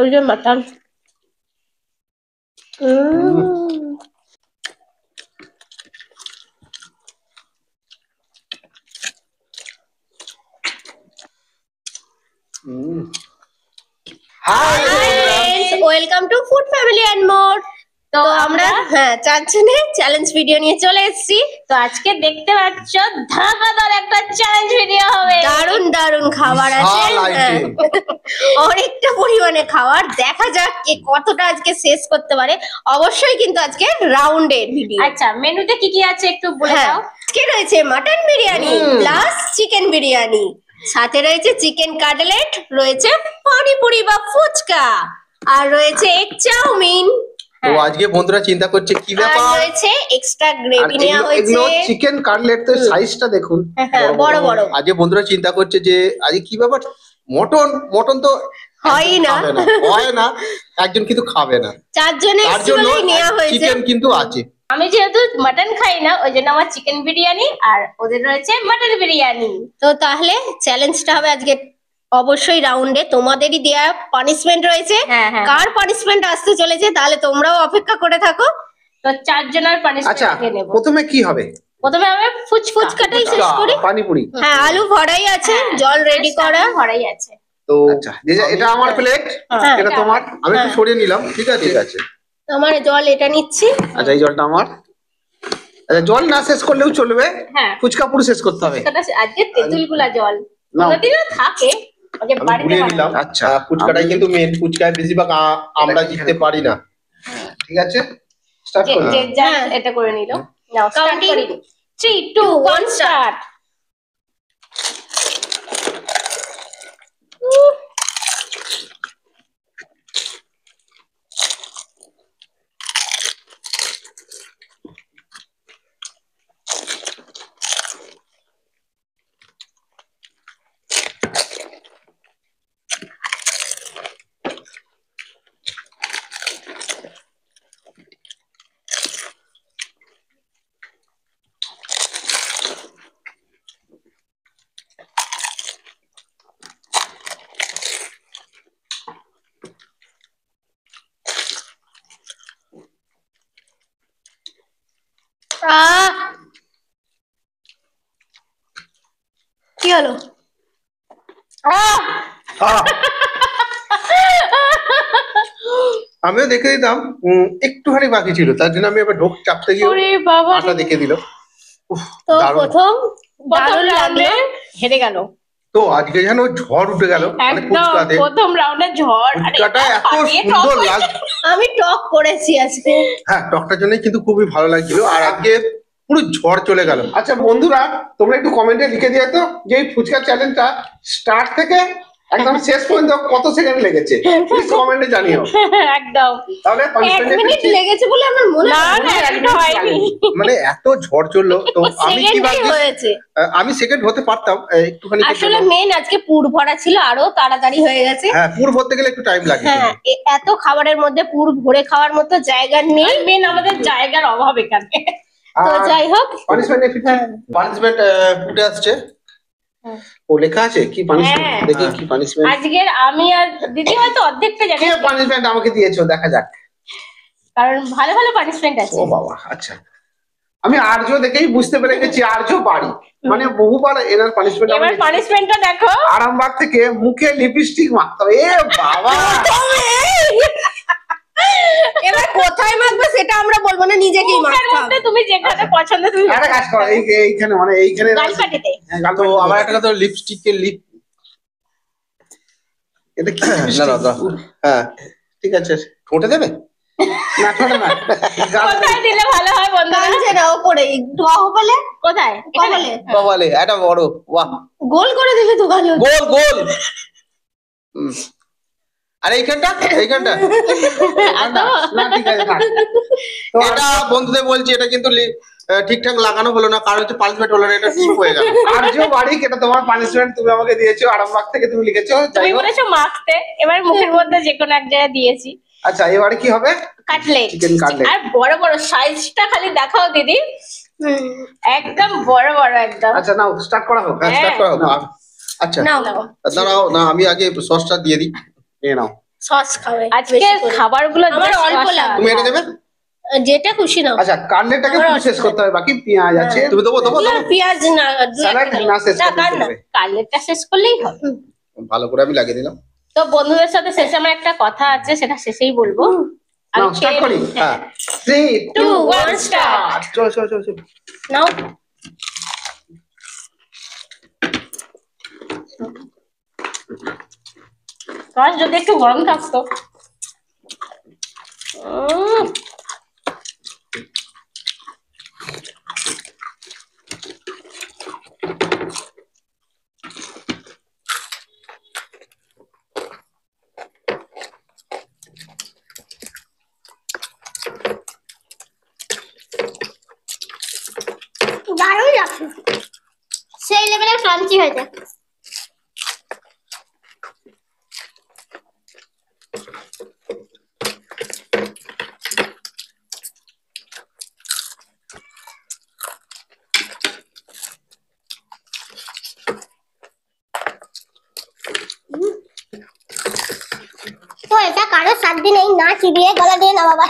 ওই যে mutton hi friends welcome to food family and more. তো আমরা চারজনে চ্যালেঞ্জ ভিডিও নিয়ে চলে এসেছি। তো আজকে দেখতে পাচ্ছ ধামাকাদার একটা চ্যালেঞ্জ ভিডিও হবে। দারুণ দারুণ খাবার আছে, অনেকটা পরিমাণে খাবার। দেখা যাক কে কতটা আজকে শেষ করতে পারে। অবশ্যই কিন্তু আজকে রাউন্ডের ভিডিও। আচ্ছা, মেনুতে কি কি আছে একটু বলে দাও। আজকে রয়েছে mutton biryani plus chicken biryani, সাথে রয়েছে চিকেন কাটলেট, রয়েছে পানিপুরি বা ফুচকা, আর রয়েছে এগ চাউমিন। তো আজকে বন্ধুরা চিন্তা করছে কি ব্যাপার, আর রয়েছে এক্সট্রা গ্রেভি নেওয়া হয়েছে। এগুলো চিকেন কাটলেট, তো সাইজটা দেখুন বড় বড়। আজকে বন্ধুরা চিন্তা করছে যে আজকে কি ব্যাপার, মটন তো হয় না, একজন কিন্তু খাবে না, চারজনের নেওয়া হয়েছে। চিকেন কিন্তু আছে। আমি যেহেতু মাটন খাই না, ওই জন্য আমার চিকেন বিরিয়ানি আর ওদের রয়েছে মাটন বিরিয়ানি। তো তাহলে চ্যালেঞ্জটা হবে আজকে অবশ্যই রাউন্ডে। তোমাদেরই দেয়া পানিশমেন্ট রয়েছে, কার পানিশমেন্ট আসতে চলেছে তাহলে তোমরাও অপেক্ষা করে থাকো। তো চারজনের পানিশমেন্ট নেব। প্রথমে কি হবে? প্রথমে আমি ফুচকাটাই শেষ করি। পানিপুরি, হ্যাঁ, আলু ভরাই আছে, জল রেডি করা ভরাই আছে। তো আচ্ছা, এটা আমার প্লেট, এটা তোমার। আমি একটু সরিয়ে নিলাম, ঠিক আছে? ঠিক আছে, আমার জল এটা নিচ্ছি। আচ্ছা, এই জলটা আমার। আচ্ছা, জল না শেষ করলেও চলবে, ফুচকা পুরো শেষ করতে হবে। আজকে তেঁতুলগুলা জল কোনদিনও থাকে, আগে বাড়িতে নিলাম। আচ্ছা, ফুচকাটাই কিন্তু মেন, ফুচকায় বেশিরভাগ আমরা জিততে পারি না। ঠিক আছে, স্টার্ট করুন। এটা করে নিল। নাও স্টার্ট করি। 3 2 1 স্টার্ট। কি হলো? আমিও দেখে দিতাম, একটুখানি বাকি ছিল, তার জন্য আমি এবার ঢোক চাপতে গিয়ে আটা দেখে দিল। তো প্রথম রাউন্ডে হেরে গেল। তো আজকে যেন ঝড় উঠে গেল, মানে ফুচকাতে প্রথম রাউন্ডে ঝড়। ফুচকাটা এত সুন্দর লাগছে। আমি টক করেছি আজকে। হ্যাঁ, টকটার জন্য কিন্তু খুবই ভালো লাগছিল, আর আজকে পুরো ঝড় চলে গেল। আচ্ছা বন্ধুরা, তোমরা একটু কমেন্টে লিখে দিও তো যে এই ফুচকা চ্যালেঞ্জটা স্টার্ট থেকে একদম শেষ পর্যন্ত কত সেকেন্ড লেগেছে, প্লিজ কমেন্টে জানিও। একদম। তাহলে 1 মিনিট লেগেছে বলে আমার মনে হয়নি। মানে এত ঝড় চললো, তো আমি কি হয়েছে, আমি সেকেন্ড হতে পারতাম একটুখানি। আসলে মেন আজকে পুর ভরা ছিল, আরো তাড়াতাড়ি হয়ে গেছে। হ্যাঁ, পুর ভরতে গেলে একটু টাইম লাগে। হ্যাঁ, এত খাবারের মধ্যে পুর ভরে খাওয়ার মতো জায়গা নেই। মেন আমাদের জায়গার অভাব এখানে। তো যাই হোক, পানিশমেন্ট ফুটে আসছে। ও লেখা আছে কি পানিশমেন্ট, দেখি কি পানিশমেন্ট। আজকের আমি আর দিদি হয়তো অর্ধেকটা জানি। কি পানিশমেন্ট আমাকে দিয়েছো, দেখা যাক, কারণ ভালো ভালো পানিশমেন্ট আছে। ও বাবা, আচ্ছা। আমি আর্য দেখেই বুঝতে পেরে গেছি আর্য বাড়ি, মানে বহুবার এনার পানিশমেন্ট। এবার পানিশমেন্টটা দেখো। আরামবাগ থেকে মুখে লিপস্টিক মাখতে হবে। এ বাবা, এবার কোথায় মাখবে সেটা আমরা বলবো না, নিজেকেই মাখতে হবে। তুমি যেখানে পছন্দ তুমি একটা কাজ করো, এইখানে, মানে এইখানে গালপাটিতে। হ্যাঁ, তো আমার একটা কথা, লিপস্টিকের লিপ, এটা কি? না, হ্যাঁ ঠিক আছে, ঠোঁটে দেবে না, ঠোঁটে না, কোথায় দিলে ভালো হয় বন্ধু? গালছে না, ওপরে একটু বলে। কোথায়? কপালে। কপালে এটা বড়, বাহ, গোল করে দিবে তো ভালো। গোল গোল। আর এইখানটা না, ঠিক আছে না। তো এটা বন্ধুদের বলছি, এটা কিন্তু ঠিকঠাক লাগানো হলো না, কারণ হচ্ছে পানিশমেন্ট হলো না, এটা ঠিক হয়ে গেল। আর্য বাড়ি, এটা তোমার পানিশমেন্ট, তুমি আমাকে দিয়েছো, আরামবাগ থেকে তুমি লিখেছো। তুমি বলেছো মাখতে, এবার মুখের মধ্যে যে কোনো এক জায়গায় দিয়েছি। আচ্ছা, এবারে কি হবে? Cutlet, chicken cutlet. আর বড় বড় সাইজটা খালি দেখাও দিদি, একদম বড় বড় একদম। আচ্ছা নাও, স্টার্ট করা হোক। আচ্ছা নাও দাঁড়াও না, আমি আগে সসটা দিয়ে দিই, নিয়ে নাও। সস খাবে আজকে বেশি করে। খাবারগুলো আমার just অল্প অসাধারণ। লাগবে। তুমি এটা দেবে? যেটা খুশি নাও। আচ্ছা, কাটলেটটাকে আমার পুরো শেষ করতে হবে, বাকি পেঁয়াজ আছে। হ্যাঁ। তুমি দেবো দেবো না, দেবো পেঁয়াজ না, দু স্যালাড একটা না শেষ না, করে কার দিতে না। হবে। কাটলেটটা শেষ করলেই হবে। ভালো করে আমি লাগিয়ে দিলাম। তো বন্ধুদের সাথে শেষে আমার একটা কথা আছে, সেটা শেষেই বলবো। নাও স্টার্ট করি। হ্যাঁ, 3 2 2 1 1 স্টার্ট। চল চল চল চল। নাও। সস যদি একটু গরম থাকতো। দারুণ লাগছে, সেই লেভেলের ক্রাঞ্চি হয়েছে। তো এটা কারো 7 দিন এই না চিবিয়ে গলা দিয়ে না বাবা।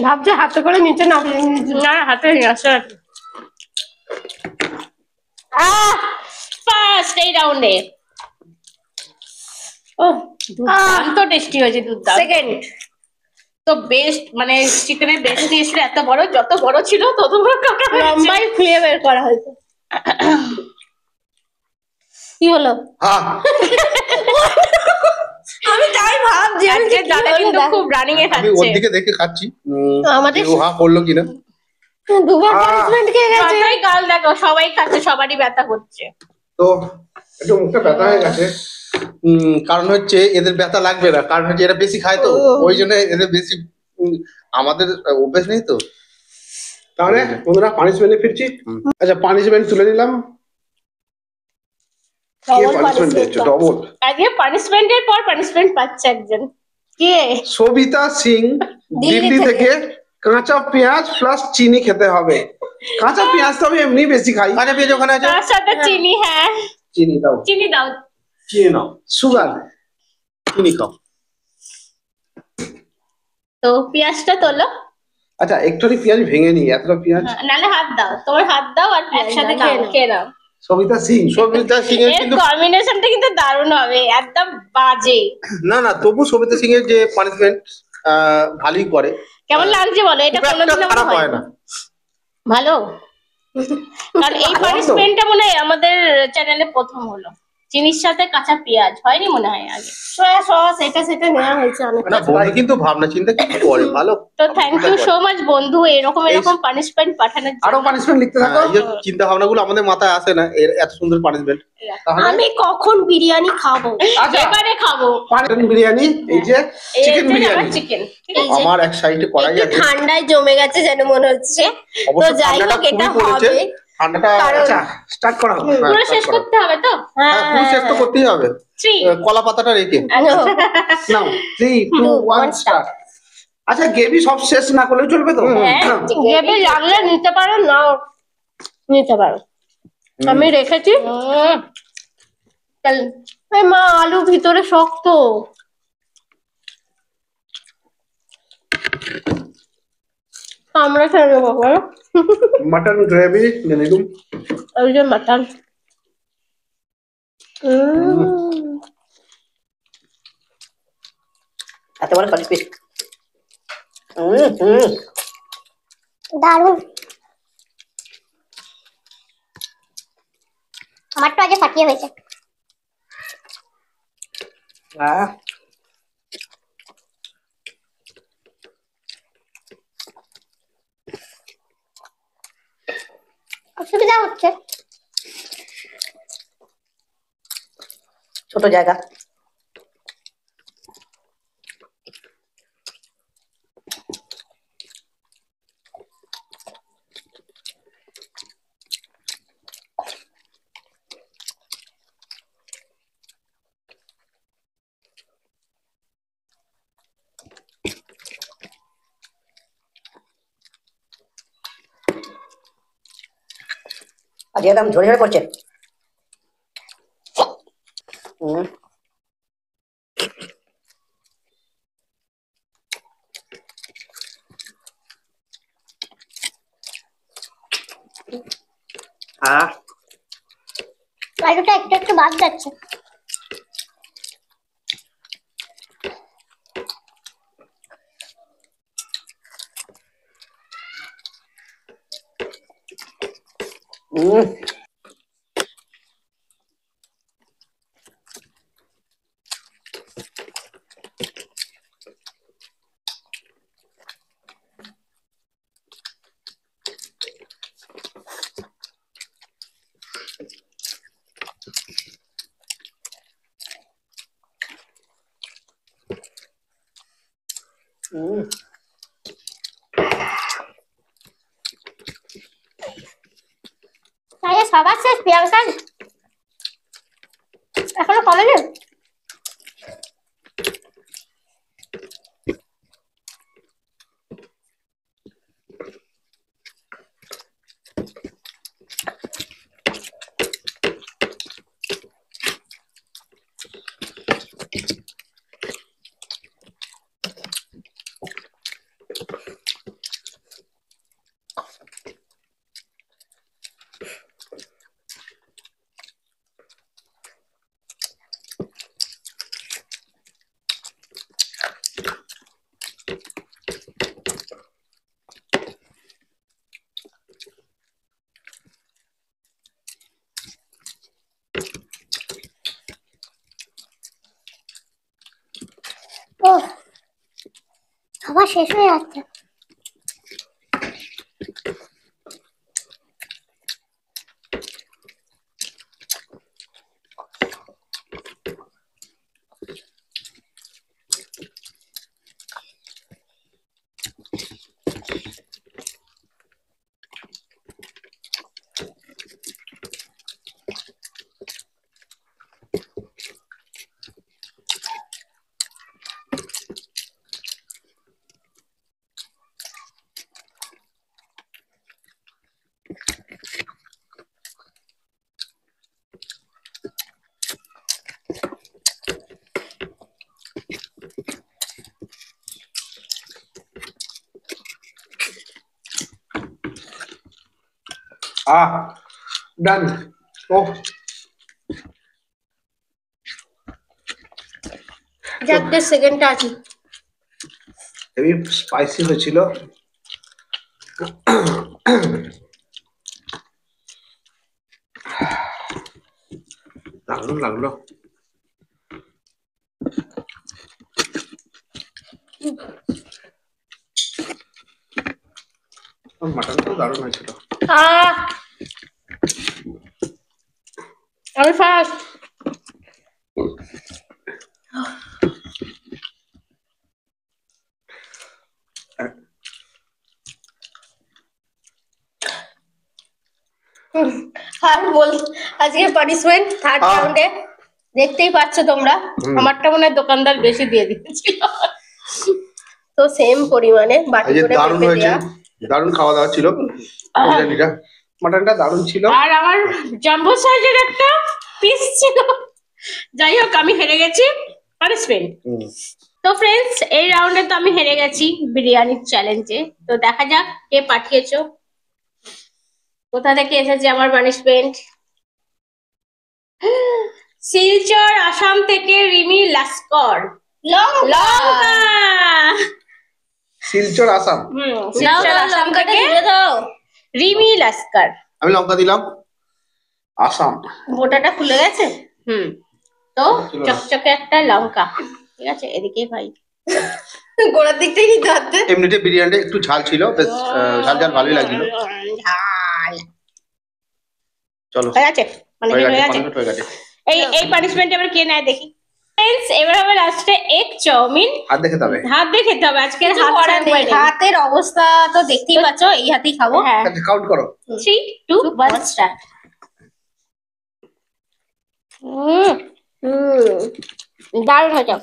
ভাবছি হাতে করে নিচে না, না হাতে নিয়ে আসা। ফার্স্ট এই রাউন্ডে। ও দুর্দান্ত টেস্টি হয়েছে, দুর্দান্ত। সেকেন্ড। তো বেস্ট মানে চিকেনের বেস্ট দিয়েছিল, এত বড়, যত বড় ছিল তত বড় কাটা হয়েছে। লম্বাই খুঁড়ে বের করা হয়েছে। কি হলো? হ্যাঁ, আমি তাই ভাবছি আজকে দাদা কিন্তু খুব রানিং এ আমি ওর খাচ্ছে। দিকে দেখে খাচ্ছি। আমাদের ও হা করলো কিনা। দুবার পানিশমেন্ট খেয়ে গেছে। যতই গাল দেখো, সবাই খাচ্ছে, সবারই ব্যথা করছে। তো একটু মুখটা ব্যথা হয়ে গেছে। কারণ হচ্ছে এদের ব্যথা লাগবে না, কারণ হচ্ছে এরা বেশি খায় তো, ওই জন্য এদের বেশি। আমাদের অভ্যেস নেই তো। তাহলে বন্ধুরা পানিশমেন্টে ফিরছি। আচ্ছা, পানিশমেন্ট তুলে নিলাম। পানিশমেন্ট দিচ্ছ ডবল। আজকে পানিশমেন্টের পর পানিশমেন্ট পাচ্ছে একজন। কে? সবিতা সিং, দিল্লি থেকে কাঁচা পেঁয়াজ প্লাস চিনি খেতে হবে। কাঁচা পেঁয়াজ তো আমি এমনি বেশি খাই। কাঁচা পেঁয়াজ ওখানে আছে, তার সাথে চিনি। হ্যাঁ, চিনি দাও। চিনি দাও। চিনি নাও। সুগার, চিনি খাও। তো পেঁয়াজটা তোলো। আচ্ছা, একটুখানি পেঁয়াজ ভেঙে নি, এতটা পেঁয়াজ। নালে হাত দাও, তোমার হাত দাও আর একসাথে খেয়ে নাও। সবিতা সিং, সবিতা সিং এর এর কিন্তু কম্বিনেশনটা কিন্তু দারুণ হবে, একদম বাজে। না না, তবু সবিতা সিং এর যে পানিশমেন্ট ভালোই করে। কেমন লাগছে বলো? এটা খুব একটা কোনোদিন খারাপ আমার হয় না। ভালো। কারণ এই পানিশমেন্টটা মনে হয় আমাদের চ্যানেলে প্রথম হলো। চিনির সাথে কাঁচা পেঁয়াজ হয়নি মনে হয় আগে। সয়া সস এটা সেটা নেওয়া হয়েছে অনেক। না, বন্ধু কিন্তু ভাবনা চিন্তা কিন্তু করে ভালো। তো থ্যাংক ইউ সো মাচ বন্ধু, এরকম পানিশমেন্ট পাঠানোর আরো জন্য। পানিশমেন্ট লিখতে থাকো। এই যে চিন্তা ভাবনাগুলো আমাদের মাথায় আসে না, এর এত সুন্দর পানিশমেন্ট। তাহলে আমি কখন বিরিয়ানি খাবো? আচ্ছা, এবারে খাবো মাটন বিরিয়ানি, এই যে চিকেন বিরিয়ানি। চিকেন। আমার এক সাইডে কড়াই একটু আছে। ঠান্ডায় জমে গেছে যেন মনে হচ্ছে। তো অবশ্য যাই ঠান্ডাটা হোক, এটা খুবই পড়েছে। হবে। ঠান্ডাটা কারণ- আচ্ছা স্টার্ট করা হোক। হ্যাঁ, পুরো start শেষ করো। করতে হবে তো। হ্যাঁ, পুরো শেষ তো করতেই হবে। 3 কলা পাতাটা রেখে নাও। 3 2 1 স্টার্ট। আচ্ছা, গ্রেভি সব শেষ না করলেও চলবে তো? হ্যাঁ, নাও। গ্রেভি লাগলে নিতে পারো, নাও নিতে পারো। আমি রেখেছি। এই মা, আলু ভিতরে শক্ত। আমরা খেয়ে নেবো বলো। মটন গ্রেভি নিয়ে নিলাম। ওই যে মাটন। এত বড় পাঁচ পিস। দারুণ। আমারটা আজ ফাটিয়ে হয়েছে। সুবিধা হচ্ছে, ছোট জায়গা। আজ একদম ঝরে ঝরে পড়ছে। আলুটা একটু একটু বাদ যাচ্ছে। সবার শেষ পেঁয়াজ এখনো কমেনি। ও খাবার শেষ হয়ে যাচ্ছে। ডান। ও যাক, সেকেন্ডটা আছে। হেভি স্পাইসি হয়েছিল। দারুণ লাগলো। মাটনটাও দারুণ হয়েছিল। আমি ফার্স্ট। আর বল, আজকে পানিশমেন্ট থার্ড রাউন্ডে দেখতেই পাচ্ছ তোমরা। আমারটা মনে হয় দোকানদার বেশি দিয়ে দিয়েছিল। তো সেম পরিমাণে বাটি করে দারুণ পেঁপে হয়েছে, দেয়া। দারুণ খাওয়া দাওয়া ছিল। বিরিয়ানিটা মাটনটা দারুণ ছিল। আর আমার জাম্বো সাইজের একটা পিস ছিল। যাই হোক, আমি হেরে গেছি, পানিশমেন্ট। তো ফ্রেন্ডস, এই রাউন্ডে তো আমি হেরে গেছি বিরিয়ানির চ্যালেঞ্জে। তো দেখা যাক কে পাঠিয়েছো, কোথা থেকে এসেছে আমার পানিশমেন্ট। শিলচর আসাম থেকে রিমি লাস্কর। লঙ্কা। শিলচর আসাম। শিলচর আসাম থেকে রিমি লাস্কর। আমি লঙ্কা দিলাম। আসাম। গোটাটা খুলে গেছে। তো চকচকে একটা লঙ্কা, ঠিক আছে, এদিকে ভাই। গোড়ার দিকটাই নিতে হচ্ছে। এমনিতে বিরিয়ানিটা একটু ঝাল ছিল, বেশ ঝাল ঝাল ভালোই লাগছিল। ঝাল। চলো হয়ে গেছে হয়ে হয়ে গেছে, গেছে। পানিশমেন্ট হয়ে গেছে। এই পানিশমেন্ট এবার কে নেয় দেখি। ফ্রেন্ডস এবার হবে লাস্টে এগ চাউমিন। হাত দেখে তবে হাত দিয়ে খেতে হবে, আজকে কিছু হাত করার নেই, ছাড়া হাতের অবস্থা তো দেখতেই পাচ্ছ, এই হাতেই খাবো। হ্যাঁ আচ্ছা কাউন্ট করো। 3 2 1 স্টার্ট। দারুণ হয়েছে।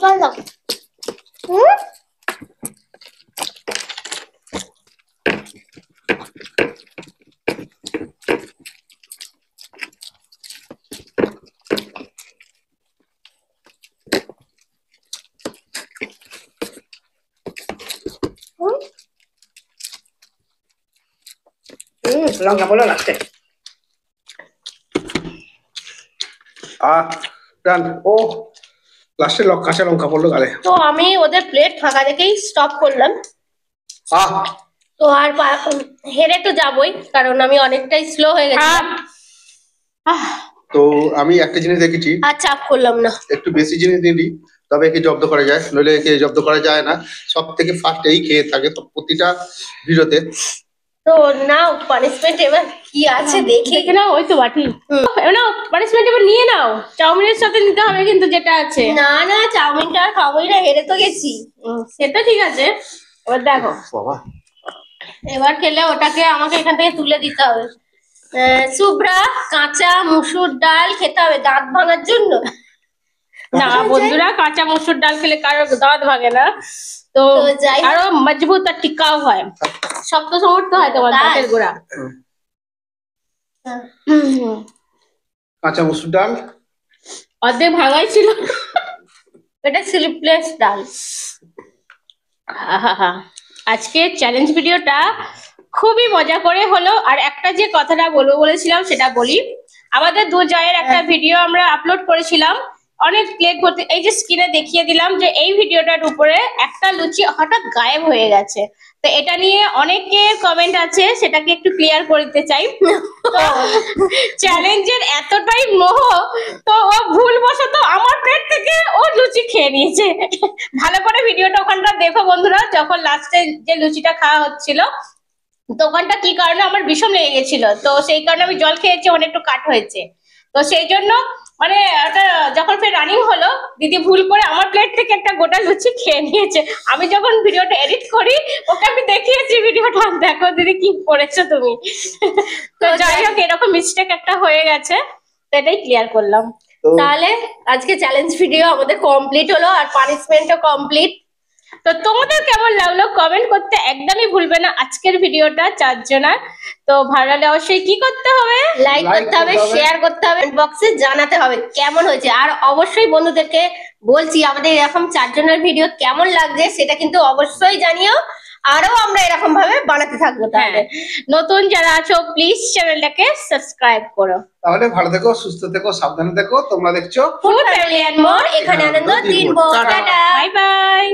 জল দাও। লঙ্কা বলো লাস্টে। ডান। ও লাস্টে কাঁচা লঙ্কা পড়লো গালে। তো আমি ওদের প্লেট ফাঁকা দেখেই স্টপ করলাম। তো আর হেরে তো যাবই, কারণ আমি অনেকটাই স্লো হয়ে গেছিলাম। তো আমি একটা জিনিস দেখেছি, আর চাপ করলাম না। একটু বেশি জিনিস নিলি তবে একে জব্দ করা যায়, নইলে একে জব্দ করা যায় না। সব থেকে ফার্স্ট এই খেয়ে থাকে তো প্রতিটা ভিডিওতে। তো নাও পানিশমেন্ট এবার কি আছে দেখি। দেখে নাও, ওই তো বাটি। এবার নাও পানিশমেন্ট, এবার নিয়ে নাও। চাউমিনের সাথে নিতে হবে কিন্তু যেটা আছে। না না, চাউমিনটা আর খাবোই না, হেরে তো গেছি। সেটা ঠিক আছে, এবার দেখো। বাবা এবার খেলে ওটাকে আমাকে এখান থেকে তুলে দিতে হবে। শুভ্রা কাঁচা মুসুর ডাল খেতে হবে দাঁত ভাঙার জন্য। না বন্ধুরা, কাঁচা মসুর ডাল খেলে কারোর দাঁত ভাঙে না, তো তো যাই হোক। আরো মজবুত আর টিকাও হয়, শক্ত সমর্থ হয় তোমার তাই? দাঁতের গোড়া। কাঁচা মসুর ডাল অর্ধেক ভাঙাই ছিল। এটা স্লিপলেস ডাল। আহাহা। আজকে চ্যালেঞ্জ ভিডিওটা খুবই মজা করে হলো। আর একটা যে কথাটা বলবো বলেছিলাম সেটা বলি, আমাদের দু জয়ের একটা ভিডিও আমরা আপলোড করেছিলাম, অনেক প্লেট ভর্তি। এই যে স্ক্রিনে দেখিয়ে দিলাম যে এই ভিডিওটার উপরে একটা লুচি হঠাৎ গায়েব হয়ে গেছে। তো এটা নিয়ে অনেকের কমেন্ট আছে, সেটাকে একটু ক্লিয়ার করে দিতে চাই। চ্যালেঞ্জের এতটাই মোহ, তো ও ভুলবশত আমার প্লেট থেকে ও লুচি খেয়ে নিয়েছে। ভালো করে ভিডিওটা ওখানটা দেখো বন্ধুরা, যখন লাস্টে যে লুচিটা খাওয়া হচ্ছিল দোকানটা কি কারণে আমার বিষম লেগে গেছিল, তো সেই কারণে আমি জল খেয়েছি, অনেক একটু কাট হয়েছে। তো সেই জন্য মানে ওটা যখন ফের রানিং হলো, দিদি ভুল করে আমার প্লেট থেকে একটা গোটা লুচি খেয়ে নিয়েছে। আমি যখন ভিডিওটা এডিট করি ওকে আমি দেখিয়েছি ভিডিওটা, দেখো দিদি কি করেছো তুমি। তো যাই হোক, এরকম মিস্টেক একটা হয়ে গেছে, তো এটাই ক্লিয়ার করলাম। তাহলে আজকে চ্যালেঞ্জ ভিডিও আমাদের কমপ্লিট হলো, আর পানিশমেন্টও কমপ্লিট। তো তোমাদের কেমন লাগলো কমেন্ট করতে একদমই ভুলবে না আজকের ভিডিওটা চারজনার। তো ভালো লাগলে অবশ্যই কি করতে হবে, লাইক করতে হবে, শেয়ার করতে হবে, বক্সে জানাতে হবে কেমন হয়েছে। আর অবশ্যই বন্ধুদেরকে বলছি, আমাদের এরকম চারজনের ভিডিও কেমন লাগছে সেটা কিন্তু অবশ্যই জানিও। আরো আমরা এরকম ভাবে বানাতে থাকবো। তাহলে নতুন যারা আছো প্লিজ চ্যানেলটাকে সাবস্ক্রাইব করো। তাহলে ভালো থেকো, সুস্থ থেকো, সাবধানে থেকো। তোমরা দেখছো ফুড ফ্যামিলি এন্ড মোর, এখানে আনন্দ দিন। টাটা। Bye bye.